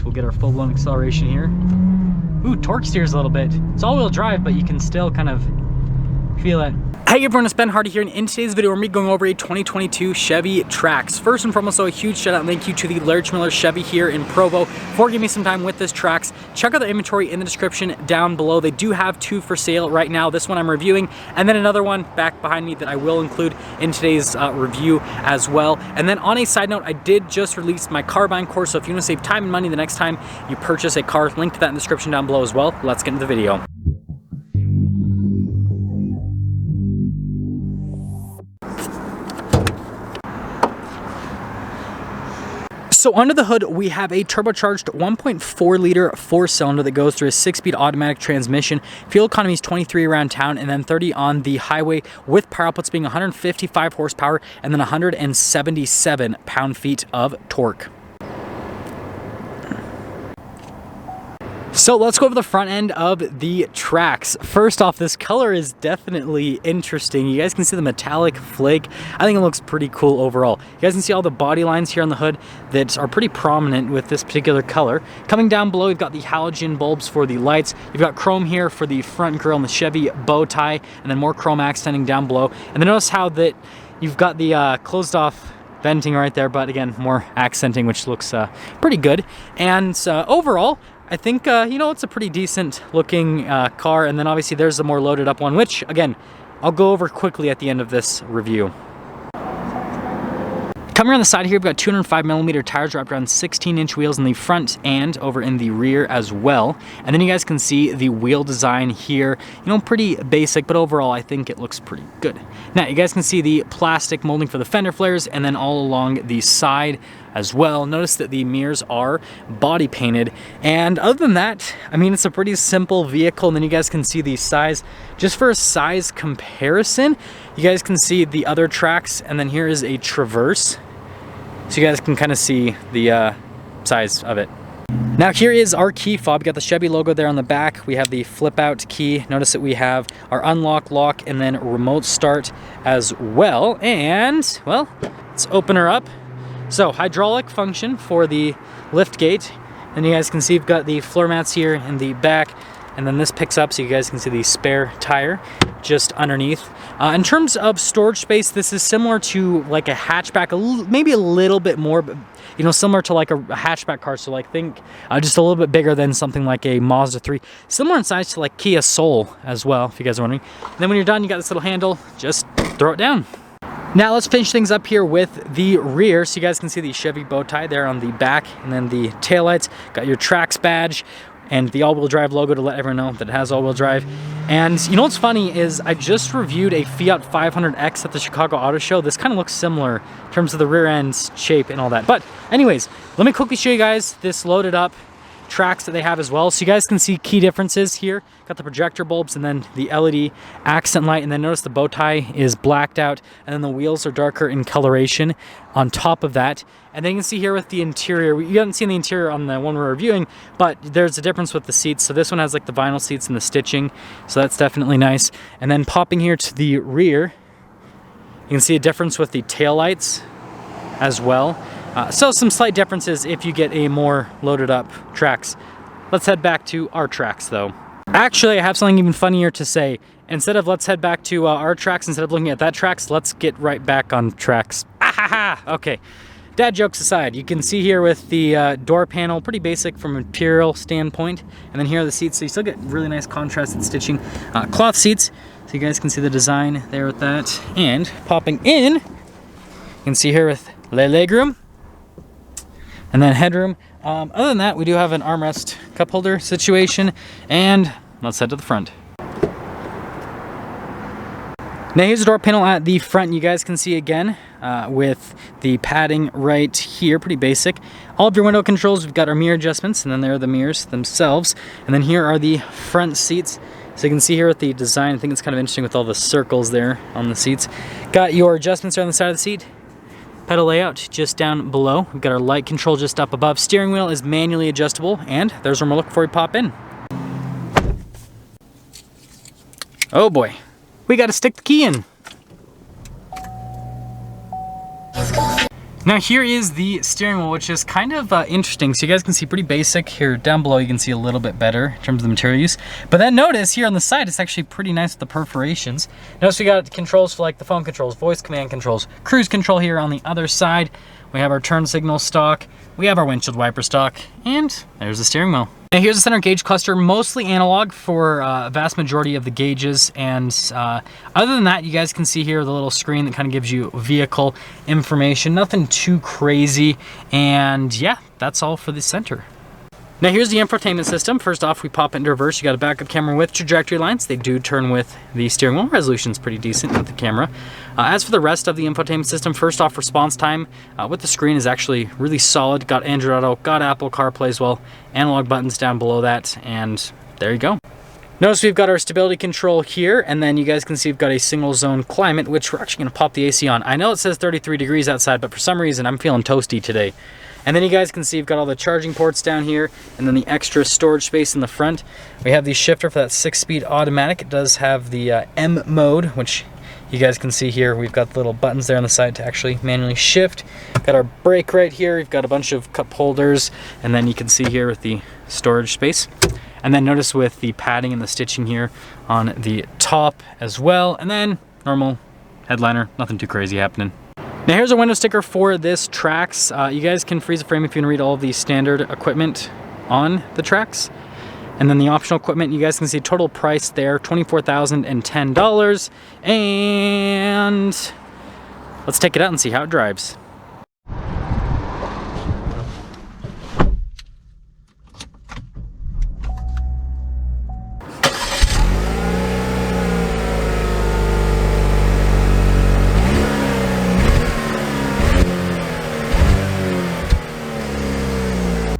we'll get our full-blown acceleration here. Ooh, torque steers a little bit. It's all-wheel drive, but you can still kind of feel it. Hey everyone, it's Ben Hardy here, and in today's video, we're going to be going over a 2022 Chevy Trax. First and foremost, though, a huge shout out and thank you to the Larry Miller Chevy here in Provo for giving me some time with this Trax. Check out the inventory in the description down below. They do have two for sale right now. This one I'm reviewing, and then another one back behind me that I will include in today's review as well. And then on a side note, I did just release my car buying course, so if you want to save time and money the next time you purchase a car, link to that in the description down below as well. Let's get into the video. So under the hood, we have a turbocharged 1.4 liter 4-cylinder that goes through a 6-speed automatic transmission. Fuel economy is 23 around town and then 30 on the highway, with power outputs being 155 horsepower and then 177 pound-feet of torque. So let's go over the front end of the Trax. First off, this color is definitely interesting. You guys can see the metallic flake. I think it looks pretty cool overall. You guys can see all the body lines here on the hood that are pretty prominent with this particular color. Coming down below, you've got the halogen bulbs for the lights. You've got chrome here for the front grille and the Chevy bow tie, and then more chrome accenting down below. And then notice how that you've got the closed off venting right there, but again, more accenting, which looks pretty good. And overall, I think, you know, it's a pretty decent looking car. And then obviously there's the more loaded up one, which again, I'll go over quickly at the end of this review. Coming around the side here, we've got 205mm tires wrapped around 16-inch wheels in the front and over in the rear as well. And then you guys can see the wheel design here, you know, pretty basic, but overall I think it looks pretty good. Now you guys can see the plastic molding for the fender flares and then all along the side as well. Notice that the mirrors are body painted, and other than that, I mean, it's a pretty simple vehicle. And then you guys can see the size. Just for a size comparison, you guys can see the other Trax, and then here is a Traverse, so you guys can kind of see the size of it. Now here is our key fob. We got the Chevy logo there on the back. We have the flip out key. Notice that we have our unlock, lock, and then remote start as well. And well, let's open her up. So hydraulic function for the lift gate. And you guys can see we've got the floor mats here in the back. And then this picks up so you guys can see the spare tire just underneath. In terms of storage space, this is similar to like a hatchback, maybe a little bit more, but you know, similar to like a hatchback car. So like think just a little bit bigger than something like a Mazda 3. Similar in size to like Kia Soul as well, if you guys are wondering. And then when you're done, you got this little handle, just throw it down. Now let's finish things up here with the rear. So you guys can see the Chevy bow tie there on the back, and then the taillights. Got your Trax badge and the all-wheel drive logo to let everyone know that it has all-wheel drive. And you know what's funny is I just reviewed a Fiat 500X at the Chicago Auto Show. This kind of looks similar in terms of the rear end's shape and all that. But anyways, let me quickly show you guys this loaded up Trax that they have as well, so you guys can see key differences here. Got the projector bulbs and then the LED accent light, and then notice the bow tie is blacked out, and then the wheels are darker in coloration on top of that. And then you can see here with the interior, you haven't seen the interior on the one we're reviewing, but there's a difference with the seats. So this one has like the vinyl seats and the stitching, so that's definitely nice. And then popping here to the rear, you can see a difference with the taillights as well. So some slight differences if you get a more loaded up Trax. Let's head back to our Trax though. Actually, I have something even funnier to say. Instead of let's head back to our Trax, instead of looking at that Trax, let's get right back on Trax. Ah-ha-ha! Okay, dad jokes aside, you can see here with the door panel, pretty basic from a material standpoint. And then here are the seats, so you still get really nice contrasted stitching. Cloth seats, so you guys can see the design there with that. And popping in, you can see here with legroom. And then headroom. Other than that, we do have an armrest cup holder situation, and let's head to the front. Now here's the door panel at the front. You guys can see again with the padding right here, pretty basic. All of your window controls, we've got our mirror adjustments, and then there are the mirrors themselves. And then here are the front seats. So you can see here with the design, I think it's kind of interesting with all the circles there on the seats. Got your adjustments there on the side of the seat. Pedal layout just down below. We've got our light control just up above. Steering wheel is manually adjustable, and there's where we're looking before we pop in. Oh boy, we got to stick the key in. Now here is the steering wheel, which is kind of interesting. So you guys can see pretty basic. Here down below you can see a little bit better in terms of the material use. But then notice here on the side, it's actually pretty nice with the perforations. Notice we got controls for like the phone controls, voice command controls, cruise control here on the other side. We have our turn signal stock. We have our windshield wiper stock, and there's the steering wheel. Now here's the center gauge cluster, mostly analog for a vast majority of the gauges. And other than that, you guys can see here the little screen that kind of gives you vehicle information. Nothing too crazy. And yeah, that's all for the center. Now here's the infotainment system. First off, we pop it into reverse. You got a backup camera with trajectory lines. They do turn with the steering wheel. Resolution's pretty decent with the camera. As for the rest of the infotainment system, first off, response time with the screen is actually really solid. Got Android Auto, got Apple CarPlay as well. Analog buttons down below that, and there you go. Notice we've got our stability control here, and then you guys can see we've got a single zone climate, which we're actually gonna pop the AC on. I know it says 33 degrees outside, but for some reason I'm feeling toasty today. And then you guys can see we've got all the charging ports down here, and then the extra storage space in the front. We have the shifter for that 6-speed automatic. It does have the M mode, which you guys can see here. We've got the little buttons there on the side to actually manually shift. Got our brake right here. We've got a bunch of cup holders, and then you can see here with the storage space. And then notice with the padding and the stitching here on the top as well. And then normal headliner, nothing too crazy happening. Now here's a window sticker for this Trax. You guys can freeze the frame if you want to read all of the standard equipment on the Trax. And then the optional equipment, you guys can see total price there, $24,010. And let's take it out and see how it drives.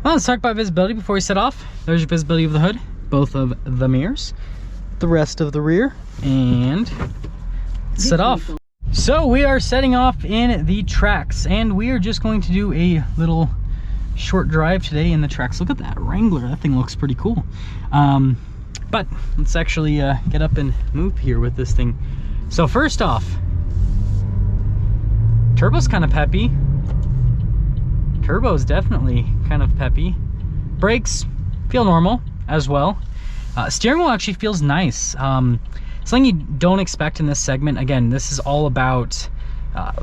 Well, let's talk about visibility before we set off. There's your visibility of the hood, both of the mirrors, the rest of the rear, and set off. So we are setting off in the Trax, and we are just going to do a little short drive today in the Trax. Look at that Wrangler, that thing looks pretty cool. But let's actually get up and move here with this thing. So first off, turbo's kind of peppy. Turbo's definitely kind of peppy. Brakes feel normal as well. Steering wheel actually feels nice. Something you don't expect in this segment. Again, this is all about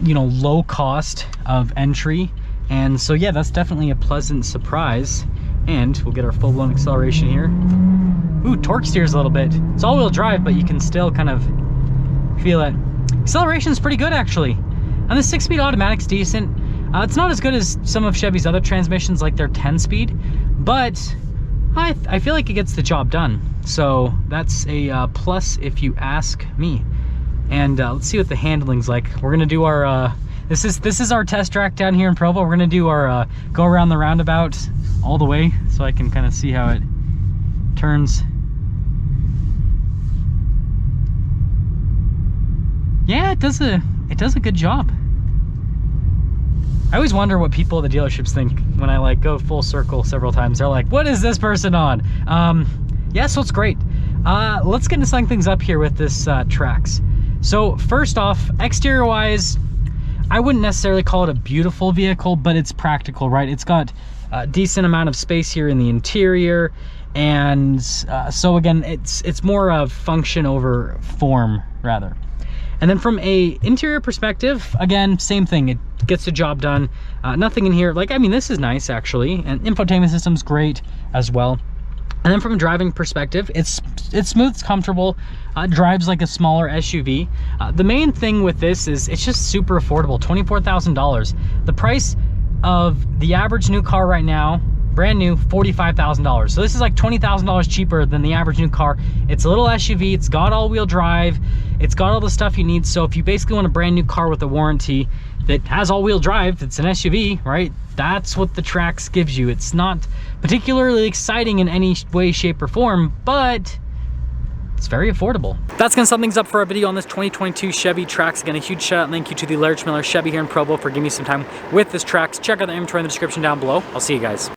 you know, low cost of entry, and so yeah, that's definitely a pleasant surprise. And we'll get our full-blown acceleration here. Ooh, torque steers a little bit. It's all-wheel drive, but you can still kind of feel it. Acceleration's pretty good actually. And the 6-speed automatic's decent. It's not as good as some of Chevy's other transmissions, like their 10-speed, but I feel like it gets the job done. So that's a plus if you ask me. And let's see what the handling's like. We're gonna do our this is our test track down here in Provo. We're gonna do our go around the roundabout all the way, so I can kind of see how it turns. Yeah, it does a good job. I always wonder what people at the dealerships think when I like go full circle several times. They're like, what is this person on? Yeah, so it's great. Let's get into setting things up here with this Trax. So first off, exterior wise, I wouldn't necessarily call it a beautiful vehicle, but it's practical, right? It's got a decent amount of space here in the interior. And so again, it's more of function over form rather. And then from a interior perspective, again, same thing. It gets the job done. Nothing in here. Like, I mean, this is nice actually, and infotainment system's great as well. And then from a driving perspective, it's smooth, it's comfortable, drives like a smaller SUV. The main thing with this is it's just super affordable, $24,000. The price of the average new car right now, brand new, $45,000. So this is like $20,000 cheaper than the average new car. It's a little SUV, it's got all-wheel drive, it's got all the stuff you need. So if you basically want a brand new car with a warranty that has all-wheel drive, it's an SUV, right? That's what the Trax gives you. It's not particularly exciting in any way, shape, or form, but it's very affordable. That's gonna sum things up for our video on this 2022 Chevy Trax. Again, a huge shout out and thank you to the Larry Miller Chevy here in Provo for giving me some time with this Trax. Check out the inventory in the description down below. I'll see you guys.